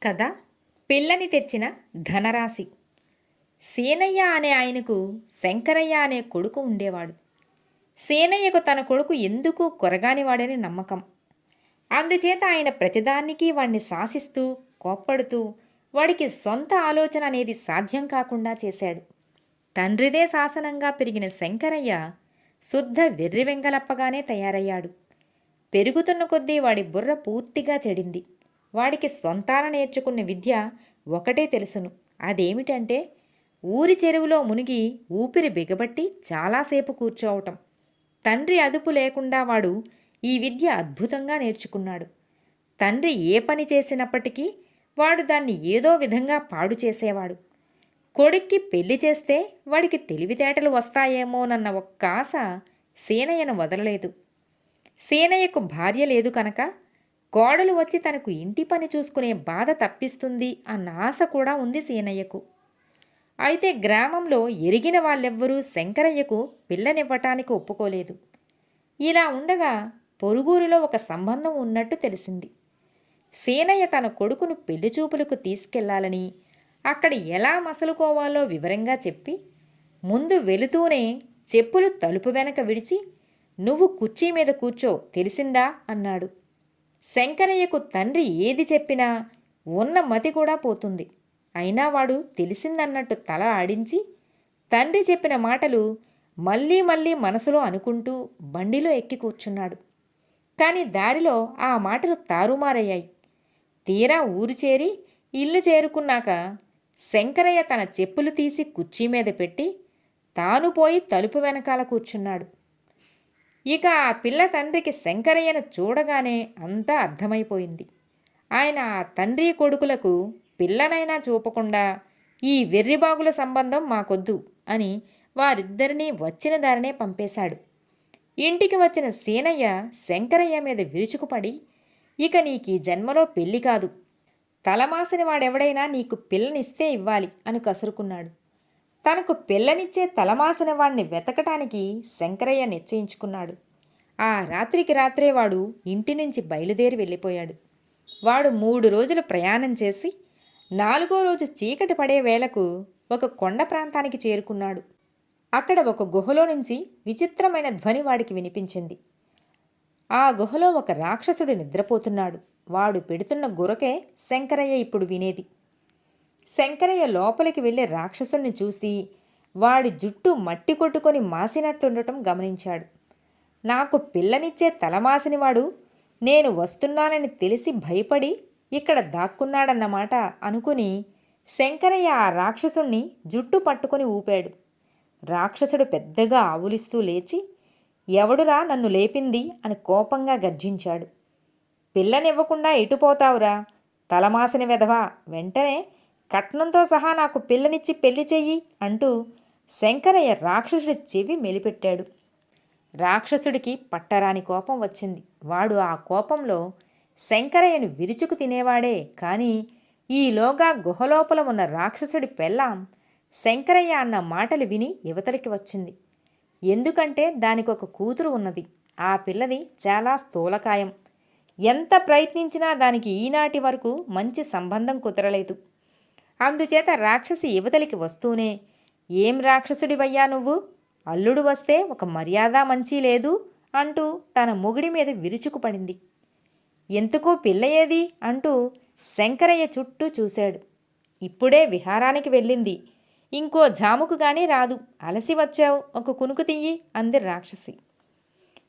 కథ పిల్లని తెచ్చిన ధనరాశి. సేనయ్య అనే ఆయనకు శంకరయ్య అనే కొడుకు ఉండేవాడు. సేనయ్యకు తన కొడుకు ఎందుకు కొరగానివాడని నమ్మకం. అందుచేత ఆయన ప్రతిదానికి వాణ్ణి శాసిస్తూ కోప్పడుతూ వాడికి సొంత ఆలోచన అనేది సాధ్యం కాకుండా చేశాడు. తండ్రిదే శాసనంగా పెరిగిన శంకరయ్య శుద్ధ వెర్రి వెంగలప్పగానే తయారయ్యాడు. పెరుగుతున్న కొద్దీ వాడి బుర్ర పూర్తిగా చెడింది. వాడికి సొంతాన నేర్చుకున్న విద్య ఒకటే తెలుసును. అదేమిటంటే ఊరి చెరువులో మునిగి ఊపిరి బిగబట్టి చాలాసేపు కూర్చోవటం. తండ్రి అదుపు లేకుండా వాడు ఈ విద్య అద్భుతంగా నేర్చుకున్నాడు. తండ్రి ఏ పని చేసినప్పటికీ వాడు దాన్ని ఏదో విధంగా పాడు చేసేవాడు. కొడుక్కి పెళ్లి చేస్తే వాడికి తెలివితేటలు వస్తాయేమోనన్న ఒక్క ఆశ సేనయ్యను వదలలేదు. సేనయ్యకు భార్య లేదు కనుక కోడలు వచ్చి తనకు ఇంటి పని చూసుకునే బాధ తప్పిస్తుంది అన్న ఆశ కూడా ఉంది సీనయ్యకు. అయితే గ్రామంలో ఎరిగిన వాళ్ళెవ్వరూ శంకరయ్యకు పిల్లనివ్వటానికి ఒప్పుకోలేదు. ఇలా ఉండగా పొరుగురిలో ఒక సంబంధం ఉన్నట్టు తెలిసింది. సీనయ్య తన కొడుకును పెళ్లిచూపులకు తీసుకెళ్లాలని అక్కడ ఎలా మసలుకోవాలో వివరంగా చెప్పి ముందు వెళుతూనే చెప్పులు తలుపు వెనక విడిచి "నువ్వు కుర్చీ మీద కూర్చో, తెలిసిందా?" అన్నాడు. శంకరయ్యకు తండ్రి ఏది చెప్పినా ఉన్న మతి కూడా పోతుంది. అయినా వాడు తెలిసిందన్నట్టు తల ఆడించి తండ్రి చెప్పిన మాటలు మళ్ళీ మళ్ళీ మనసులో అనుకుంటూ బండిలో ఎక్కి కూర్చున్నాడు. కానీ దారిలో ఆ మాటలు తారుమారయ్యాయి. తీరా ఊరు చేరి ఇల్లు చేరుకున్నాక శంకరయ్య తన చెప్పులు తీసి కుర్చీ మీద పెట్టి తాను పోయి తలుపు వెనకాల కూర్చున్నాడు. ఇక ఆ పిల్ల తండ్రికి శంకరయ్యను చూడగానే అంతా అర్థమైపోయింది. ఆయన ఆ తండ్రి కొడుకులకు పిల్లనైనా చూపకుండా "ఈ వెర్రిబాగుల సంబంధం మాకొద్దు" అని వారిద్దరినీ వచ్చిన దారినే పంపేశాడు. ఇంటికి వచ్చిన సీనయ్య శంకరయ్య మీద విరుచుకుపడి "ఇక నీకీ జన్మలో పెళ్లి కాదు. తలమాసిన వాడెవడైనా నీకు పిల్లనిస్తే ఇవ్వాలి" అని కసురుకున్నాడు. తనకు పిల్లనిచ్చే తలమాసిన వాణ్ణి వెతకటానికి శంకరయ్య నిశ్చయించుకున్నాడు. ఆ రాత్రికి రాత్రే వాడు ఇంటి నుంచి బయలుదేరి వెళ్ళిపోయాడు. వాడు 3 రోజులు ప్రయాణం చేసి 4వ రోజు చీకటి పడే వేళకు ఒక కొండ ప్రాంతానికి చేరుకున్నాడు. అక్కడ ఒక గుహలో నుంచి విచిత్రమైన ధ్వని వాడికి వినిపించింది. ఆ గుహలో ఒక రాక్షసుడు నిద్రపోతున్నాడు. వాడు పెడుతున్న గురకే శంకరయ్య ఇప్పుడు వినేది. శంకరయ్య లోపలికి వెళ్ళే రాక్షసుణ్ణి చూసి వాడి జుట్టు మట్టి కొట్టుకొని మాసినట్లుండటం గమనించాడు. నాకు పిల్లనిచ్చే తలమాసినవాడు నేను వస్తున్నానని తెలిసి భయపడి ఇక్కడ దాక్కున్నాడన్నమాట అనుకుని శంకరయ్య ఆ రాక్షసుణ్ణి జుట్టు పట్టుకొని ఊపాడు. రాక్షసుడు పెద్దగా ఆవులిస్తూ లేచి "ఎవడురా నన్ను లేపింది?" అని కోపంగా గర్జించాడు. "పిల్లనివ్వకుండా ఎటుపోతావురా, తలమాసిన వెధవా, వెంటనే కట్నంతో సహా నాకు పిల్లనిచ్చి పెళ్లి చెయ్యి" అంటూ శంకరయ్య రాక్షసుడి చెవి మెలిపెట్టాడు. రాక్షసుడికి పట్టరాని కోపం వచ్చింది. వాడు ఆ కోపంలో శంకరయ్యను విరుచుకు తినేవాడే. కానీ ఈలోగా గుహలోపల ఉన్న రాక్షసుడి పెళ్ళాం శంకరయ్య అన్న మాటలు విని యువతలికి వచ్చింది. ఎందుకంటే దానికి ఒక కూతురు ఉన్నది. ఆ పిల్లది చాలా స్థూలకాయం. ఎంత ప్రయత్నించినా దానికి ఈనాటి వరకు మంచి సంబంధం కుదరలేదు. అందుచేత రాక్షసి యువతలికి వస్తూనే "ఏం రాక్షసుడివయ్యా నువ్వు? అల్లుడు వస్తే ఒక మర్యాద మంచి లేదు" అంటూ తన మొగుడి మీద విరుచుకుపడింది. "ఎందుకు పిల్ల ఏది?" అంటూ శంకరయ్య చుట్టూ చూశాడు. "ఇప్పుడే విహారానికి వెళ్ళింది. ఇంకో జాముకు గానీ రాదు. అలసి వచ్చావు, ఒక కునుకు తియ్యి" అంది రాక్షసి.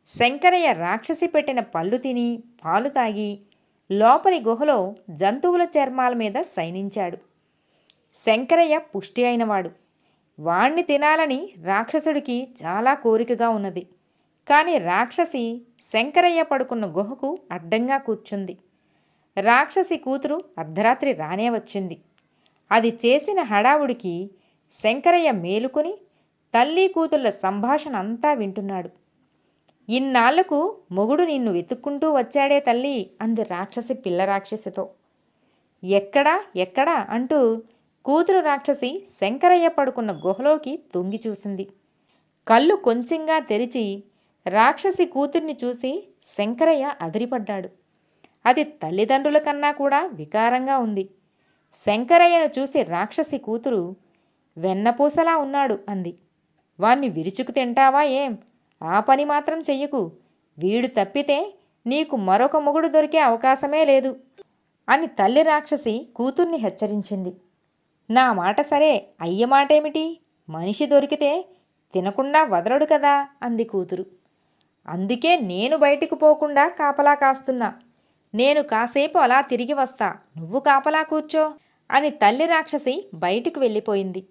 శంకరయ్య రాక్షసి పెట్టిన పళ్ళు తిని పాలు తాగి లోపలి గుహలో జంతువుల చర్మాల మీద శయనించాడు. శంకరయ్య పుష్టి అయినవాడు. వాణ్ణి తినాలని రాక్షసుడికి చాలా కోరికగా ఉన్నది. కానీ రాక్షసి శంకరయ్య పడుకున్న గుహకు అడ్డంగా కూర్చుంది. రాక్షసి కూతురు అర్ధరాత్రి రానే వచ్చింది. అది చేసిన హడావుడికి శంకరయ్య మేలుకొని తల్లి కూతుళ్ల సంభాషణ అంతా వింటున్నాడు. "ఇన్నాళ్లకు మొగుడు నిన్ను వెతుక్కుంటూ వచ్చాడే తల్లి" అంది రాక్షసి పిల్ల రాక్షసితో. "ఎక్కడా ఎక్కడా" అంటూ కూతురు రాక్షసి శంకరయ్య పడుకున్న గుహలోకి తొంగి చూసింది. కళ్ళు కొంచెంగా తెరిచి రాక్షసి కూతుర్ని చూసి శంకరయ్య అదిరిపడ్డాడు. అది తల్లిదండ్రుల కన్నా కూడా వికారంగా ఉంది. శంకరయ్యను చూసి రాక్షసి కూతురు, వెన్నపూసలా ఉన్నాడు అంది. వాణ్ణి విరుచుకు తింటావా ఏం? ఆ పని మాత్రం చెయ్యకు. వీడు తప్పితే నీకు మరొక మొగుడు దొరికే అవకాశమే లేదు అని తల్లి రాక్షసి కూతుర్ని హెచ్చరించింది. నా మాట సరే, అయ్య మాటేమిటి? మనిషి దొరికితే తినకుండా వదలడు కదా అంది కూతురు. అందుకే నేను బయటికి పోకుండా కాపలా కాస్తున్నా. నేను కాసేపు అలా తిరిగి వస్తా, నువ్వు కాపలా కూర్చో అని తల్లి రాక్షసి బయటికి వెళ్ళిపోయింది.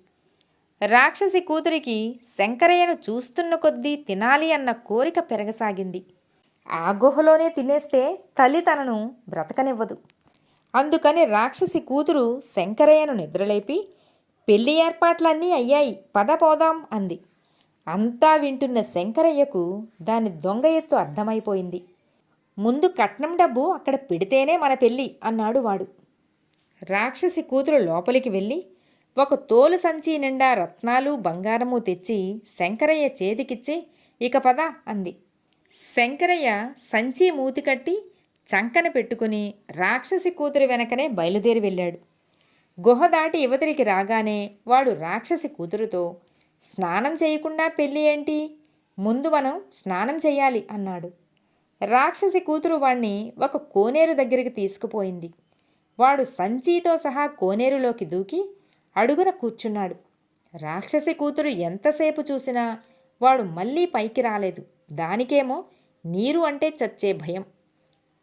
రాక్షసి కూతురికి శంకరయ్యను చూస్తున్న కొద్దీ తినాలి అన్న కోరిక పెరగసాగింది. ఆ గుహలోనే తినేస్తే తల్లి తనను బ్రతకనివ్వదు. అందుకని రాక్షసి కూతురు శంకరయ్యను నిద్రలేపి, పెళ్లి ఏర్పాట్లన్నీ అయ్యాయి, పద పోదాం అంది. అంతా వింటున్న శంకరయ్యకు దాని దొంగ ఎత్తు అర్థమైపోయింది. ముందు కట్నం డబ్బు అక్కడ పెడితేనే మన పెళ్ళి అన్నాడు వాడు. రాక్షసి కూతురు లోపలికి వెళ్ళి ఒక తోలు సంచి నిండా రత్నాలు బంగారము తెచ్చి శంకరయ్య చేతికిచ్చి, ఇక పద అంది. శంకరయ్య సంచి మూతి కట్టి చంకన పెట్టుకుని రాక్షసి కూతురి వెనకనే బయలుదేరి వెళ్ళాడు. గుహ దాటి యువతలికి రాగానే వాడు రాక్షసి కూతురుతో, స్నానం చేయకుండా పెళ్ళి ఏంటి? ముందు మనం స్నానం చెయ్యాలి అన్నాడు. రాక్షసి కూతురు వాణ్ణి ఒక కోనేరు దగ్గరికి తీసుకుపోయింది. వాడు సంచీతో సహా కోనేరులోకి దూకి అడుగున కూర్చున్నాడు. రాక్షసి కూతురు ఎంతసేపు చూసినా వాడు మళ్ళీ పైకి రాలేదు. దానికేమో నీరు అంటే చచ్చే భయం.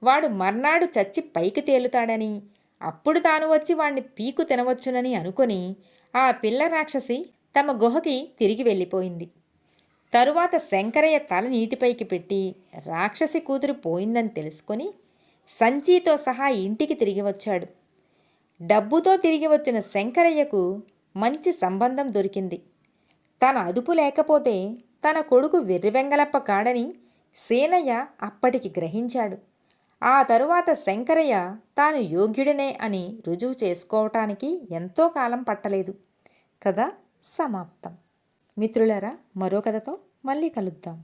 వాడు మర్నాడు చచ్చి పైకి తేలుతాడని, అప్పుడు తాను వచ్చి వాణ్ణి పీకు తినవచ్చునని అనుకొని ఆ పిల్ల రాక్షసి తమ గుహకి తిరిగి వెళ్ళిపోయింది. తరువాత శంకరయ్య తల నీటిపైకి పెట్టి రాక్షసి కూతురు పోయిందని తెలుసుకొని సంచీతో సహా ఇంటికి తిరిగి వచ్చాడు. డబ్బుతో తిరిగి వచ్చిన శంకరయ్యకు మంచి సంబంధం దొరికింది. తన అదుపు లేకపోతే తన కొడుకు వెర్రివెంగలప్ప కాడని సేనయ్య అప్పటికి గ్రహించాడు. ఆ తరువాత శంకరయ్య తాను యోగ్యుడనే అని రుజువు చేసుకోవటానికి ఎంతో కాలం పట్టలేదు. కథ సమాప్తం. మిత్రులారా, మరో కథతో మళ్ళీ కలుద్దాం.